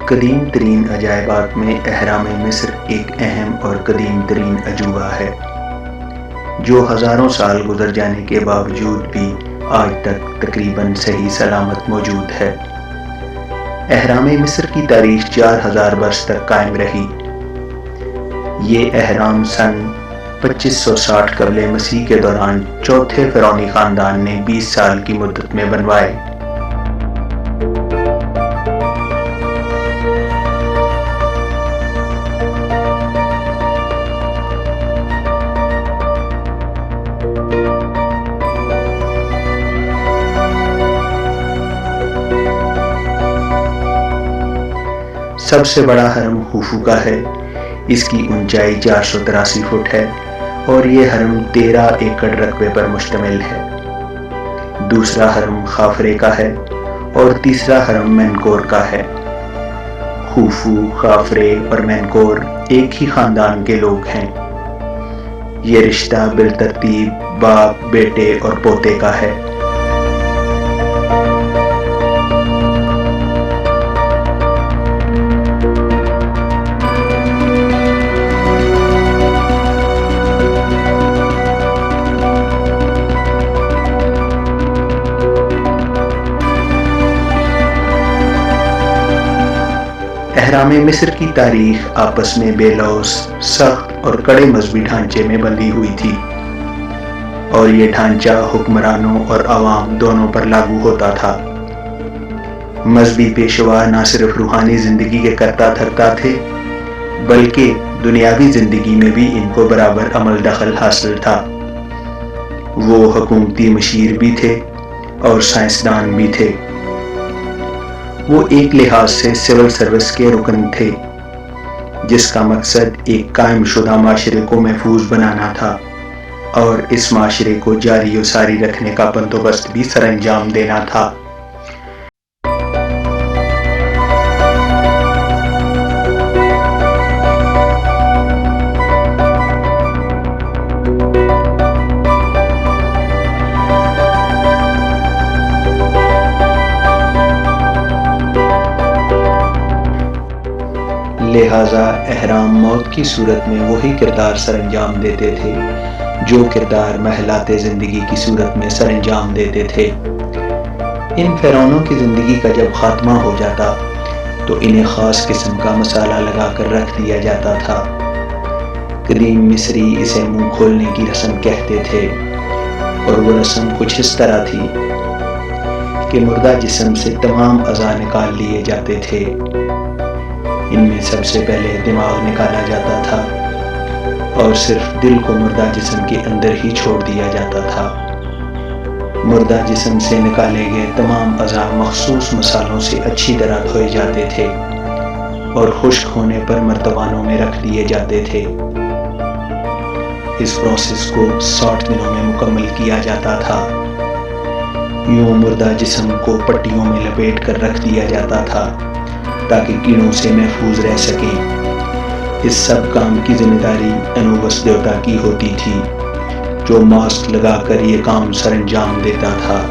قدیم ترین عجائبات میں اہرام مصر ایک اہم اور قدیم ترین عجوبہ ہے جو ہزاروں سال گزر جانے کے باوجود بھی آج تک تقریباً صحیح سلامت موجود ہے۔ اہرام مصر کی تاریخ 4000 برس تک قائم رہی۔ یہ اہرام سن 2560 قبل مسیح کے دوران چوتھے فرعونی خاندان نے 20 سال کی مدت میں بنوائے۔ سب سے بڑا حرم خوفو کا ہے۔ اس کی اونچائی 483 فٹ ہے اور یہ حرم 13 ایکڑ رقبے پر مشتمل ہے۔ دوسرا حرم خافرے کا ہے اور تیسرا حرم مینکور کا ہے۔ خوفو، خافرے اور مینکور ایک ہی خاندان کے لوگ ہیں۔ یہ رشتہ بالترتیب باپ، بیٹے اور پوتے کا ہے۔ اہرام مصر کی تاریخ آپس میں بے لوث، سخت اور کڑے مذہبی ڈھانچے میں بندھی ہوئی تھی، اور یہ ڈھانچہ حکمرانوں اور عوام دونوں پر لاگو ہوتا تھا۔ مذہبی پیشوا نہ صرف روحانی زندگی کے کرتا دھرتا تھے بلکہ دنیاوی زندگی میں بھی ان کو برابر عمل دخل حاصل تھا۔ وہ حکومتی مشیر بھی تھے اور سائنسدان بھی تھے۔ وہ ایک لحاظ سے سول سروس کے رکن تھے جس کا مقصد ایک قائم شدہ معاشرے کو محفوظ بنانا تھا اور اس معاشرے کو جاری و ساری رکھنے کا بندوبست بھی سر انجام دینا تھا۔ لہٰذا اہرام موت کی صورت میں وہی کردار سر انجام دیتے تھے جو کردار محلات زندگی کی صورت میں سر انجام دیتے تھے۔ ان فرعونوں کی زندگی کا جب خاتمہ ہو جاتا تو انہیں خاص قسم کا مسالہ لگا کر رکھ دیا جاتا تھا۔ قدیم مصری اسے منہ کھولنے کی رسم کہتے تھے، اور وہ رسم کچھ اس طرح تھی کہ مردہ جسم سے تمام اعضاء نکال لیے جاتے تھے۔ ان میں سب سے پہلے دماغ نکالا جاتا تھا اور صرف دل کو مردہ جسم کے اندر ہی چھوڑ دیا جاتا تھا۔ مردہ جسم سے نکالے گئے تمام اعضاء مخصوص مصالحوں سے اچھی طرح دھوئے جاتے تھے اور خشک ہونے پر مرتبانوں میں رکھ دیے جاتے تھے۔ اس پروسیس کو 60 دنوں میں مکمل کیا جاتا تھا۔ یوں مردہ جسم کو پٹیوں میں لپیٹ کر رکھ دیا جاتا تھا تاکہ کیڑوں سے محفوظ رہ سکے۔ اس سب کام کی ذمہ داری انوبس دیوتا کی ہوتی تھی جو ماسک لگا کر یہ کام سر انجام دیتا تھا۔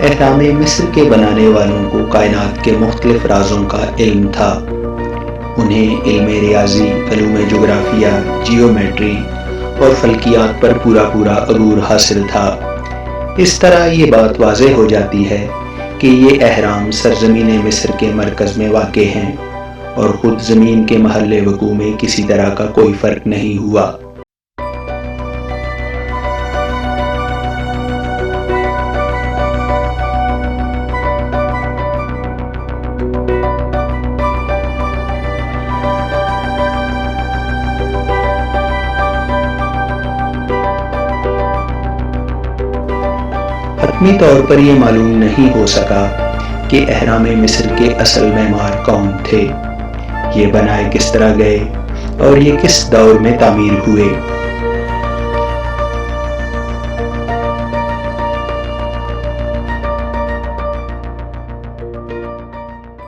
اہرام مصر کے بنانے والوں کو کائنات کے مختلف رازوں کا علم تھا۔ انہیں علم ریاضی، علوم جغرافیہ، جیومیٹری اور فلکیات پر پورا عبور حاصل تھا۔ اس طرح یہ بات واضح ہو جاتی ہے کہ یہ اہرام سرزمین مصر کے مرکز میں واقع ہیں اور خود زمین کے محل وقوع میں کسی طرح کا کوئی فرق نہیں ہوا۔ حتمی طور پر یہ معلوم نہیں ہو سکا کہ اہرام مصر کے اصل معمار کون تھے، یہ بنائے کس طرح گئے اور یہ کس دور میں تعمیر ہوئے۔